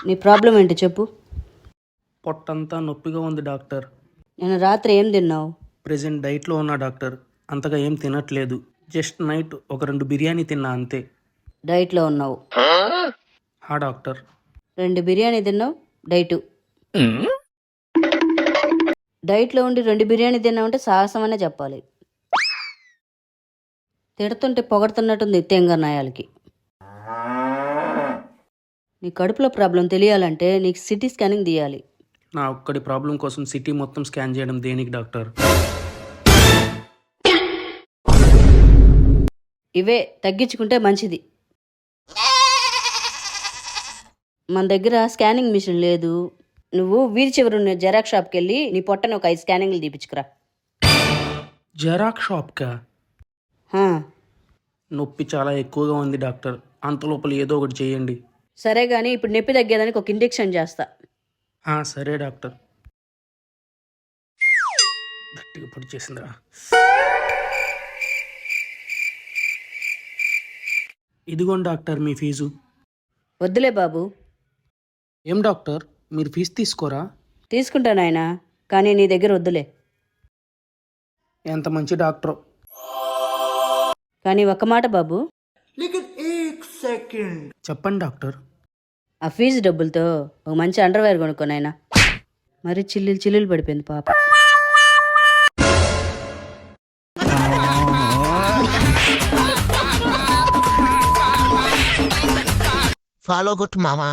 నీ ప్రాబ్లం ఏంటి చెప్పు. పొట్టంతా నొప్పిగా ఉంది డాక్టర్. నేను రాత్రి ఏం తిన్నావు? ప్రెజెంట్ డైట్లో ఉన్నా డాక్టర్. అంతగా ఏం తినట్లేదు. జస్ట్ నైట్ ఒక 2 బిర్యానీ తిన్నా అంతే. డైట్లో ఉన్నావు. హా డాక్టర్. 2 బిర్యానీ తిన్నావు డైటు. డైట్లో ఉండి 2 బిర్యానీ తిన్నావు అంటే సాహసం అనే చెప్పాలి. తిడుతుంటే పొగడుతున్నట్టుంది తెంగనాయాలకి. నీ కడుపులో ప్రాబ్లం తెలియాలంటే నీకు సిటీ స్కానింగ్ తీయాలి. నా ఒక్కడి ప్రాబ్లం కోసం సిటీ మొత్తం స్కాన్ చేయడం దేనికి డాక్టర్? ఇవే తగ్గించుకుంటే మంచిది. మన దగ్గర స్కానింగ్ మిషన్ లేదు. నువ్వు వీధి చివరి ఉన్న జెరాక్స్ షాప్కి వెళ్ళి నీ పొట్టని ఒక 5 స్కానింగ్లు తీపించుకురా. జెరాక్స్ షాప్కా? హా, నొప్పి చాలా ఎక్కువగా ఉంది డాక్టర్. అంత లోపల ఏదో ఒకటి చేయండి. సరే కానీ ఇప్పుడు నొప్పి తగ్గేదానికి ఒక ఇంజెక్షన్ చేస్తా. సరే డాక్టర్. గట్టిగా పొడి చేసిందిరా. ఇదిగోండి డాక్టర్ మీ ఫీజు. వద్దులే బాబు. ఏం డాక్టర్ మీరు ఫీజు తీసుకోరా? తీసుకుంటా నాయనా, కానీ నీ దగ్గర వద్దులే. ఎంత మంచి డాక్టర్. కానీ ఒక్క మాట బాబు, చెప్పండి డాక్టర్. ఆ ఫీజు డబ్బులతో ఒక మంచి అండర్వేర్ కొనుక్కోనాయనా. మరి చిల్లులు పడిపోయింది పాప. ఫాలో కొట్టు మామా.